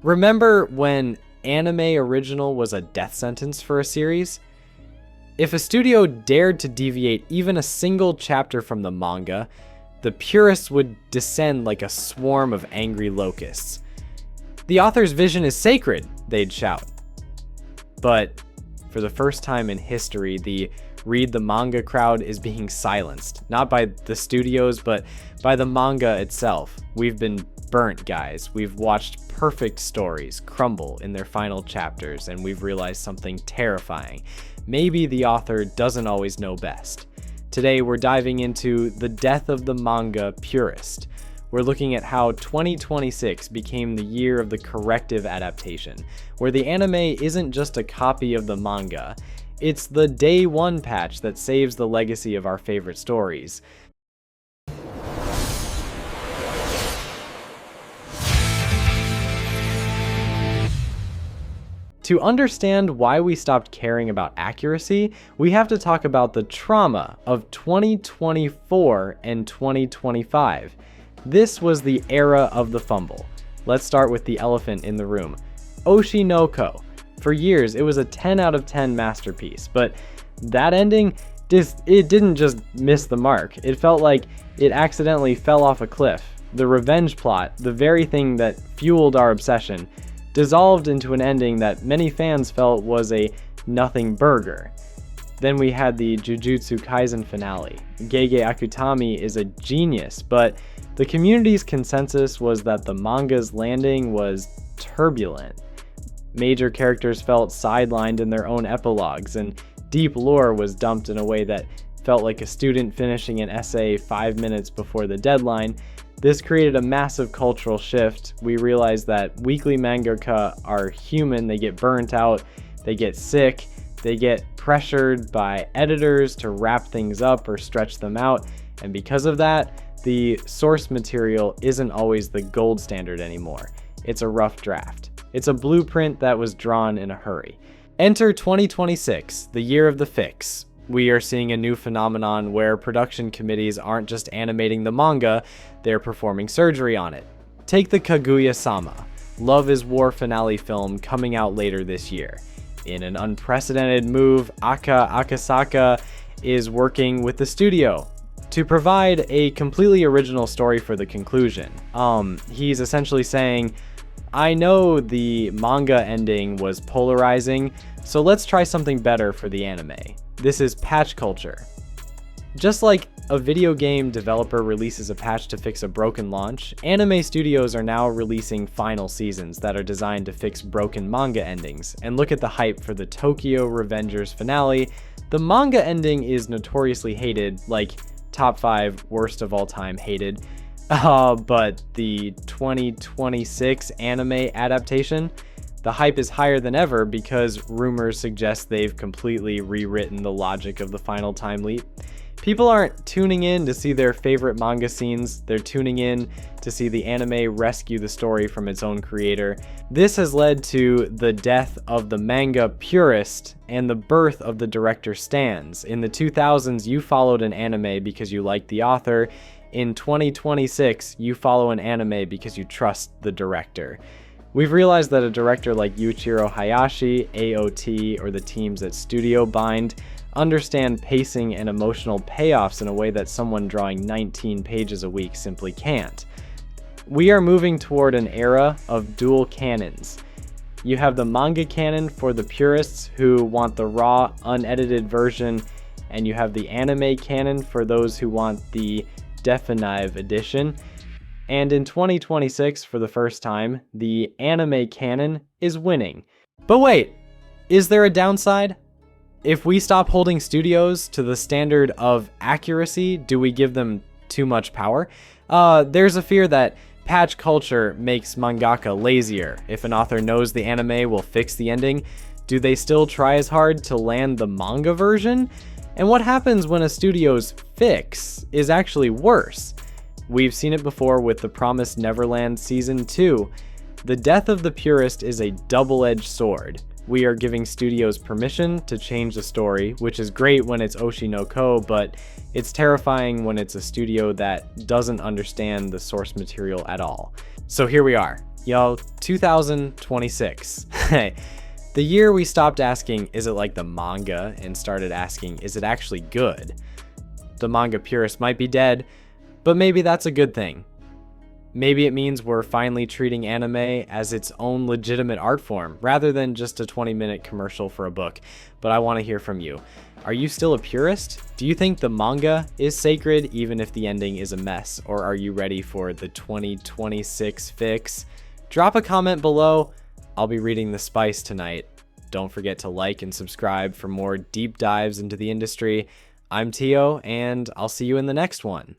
Remember when anime original was a death sentence for a series? If a studio dared to deviate even a single chapter from the manga, the purists would descend like a swarm of angry locusts. "The author's vision is sacred," they'd shout. But for the first time in history, the read the manga crowd is being silenced, not by the studios, but by the manga itself. We've been burnt, guys. We've watched perfect stories crumble in their final chapters, and we've realized something terrifying. Maybe the author doesn't always know best. Today, we're diving into the death of the manga purist. We're looking at how 2026 became the year of the corrective adaptation, where the anime isn't just a copy of the manga, it's the day one patch that saves the legacy of our favorite stories. To understand why we stopped caring about accuracy, we have to talk about the trauma of 2024 and 2025. This was the era of the fumble. Let's start with the elephant in the room. Oshi no Ko. For years, it was a 10 out of 10 masterpiece, but that ending, it didn't just miss the mark. It felt like it accidentally fell off a cliff. The revenge plot, the very thing that fueled our obsession, dissolved into an ending that many fans felt was a nothing burger. Then we had the Jujutsu Kaisen finale. Gege Akutami is a genius, but the community's consensus was that the manga's landing was turbulent. Major characters felt sidelined in their own epilogues, and deep lore was dumped in a way that felt like a student finishing an essay 5 minutes before the deadline. This created a massive cultural shift. We realized that weekly mangaka are human, they get burnt out, they get sick, they get pressured by editors to wrap things up or stretch them out, and because of that, the source material isn't always the gold standard anymore. It's a rough draft. It's a blueprint that was drawn in a hurry. Enter 2026, the year of the fix. We are seeing a new phenomenon where production committees aren't just animating the manga, they're performing surgery on it. Take the Kaguya-sama, Love is War finale film coming out later this year. In an unprecedented move, Aka Akasaka is working with the studio to provide a completely original story for the conclusion. He's essentially saying, I know the manga ending was polarizing, so let's try something better for the anime. This is patch culture. Just like a video game developer releases a patch to fix a broken launch, anime studios are now releasing final seasons that are designed to fix broken manga endings. And look at the hype for the Tokyo Revengers finale. The manga ending is notoriously hated, like top 5 worst of all time hated. But the 2026 anime adaptation, the hype is higher than ever because rumors suggest they've completely rewritten the logic of the final time leap. People aren't tuning in to see their favorite manga scenes, they're tuning in to see the anime rescue the story from its own creator. This has led to the death of the manga purist and the birth of the director stans. In the 2000s, you followed an anime because you liked the author. In 2026, you follow an anime because you trust the director. We've realized that a director like Yuichiro Hayashi, AOT, or the teams at Studio Bind understand pacing and emotional payoffs in a way that someone drawing 19 pages a week simply can't. We are moving toward an era of dual canons. You have the manga canon for the purists who want the raw, unedited version, and you have the anime canon for those who want the definitive edition. And in 2026, for the first time, the anime canon is winning. But wait, is there a downside? If we stop holding studios to the standard of accuracy, do we give them too much power? There's a fear that patch culture makes mangaka lazier. If an author knows the anime will fix the ending, do they still try as hard to land the manga version? And what happens when a studio's fix is actually worse? We've seen it before with The Promised Neverland Season 2. The death of the purist is a double-edged sword. We are giving studios permission to change the story, which is great when it's Oshi no Ko, but it's terrifying when it's a studio that doesn't understand the source material at all. So here we are. Yo, 2026. The year we stopped asking, is it like the manga, and started asking, is it actually good? The manga purist might be dead, but maybe that's a good thing. Maybe it means we're finally treating anime as its own legitimate art form, rather than just a 20-minute commercial for a book. But I want to hear from you. Are you still a purist? Do you think the manga is sacred even if the ending is a mess? Or are you ready for the 2026 fix? Drop a comment below. I'll be reading The Spice tonight. Don't forget to like and subscribe for more deep dives into the industry. I'm Tio, and I'll see you in the next one.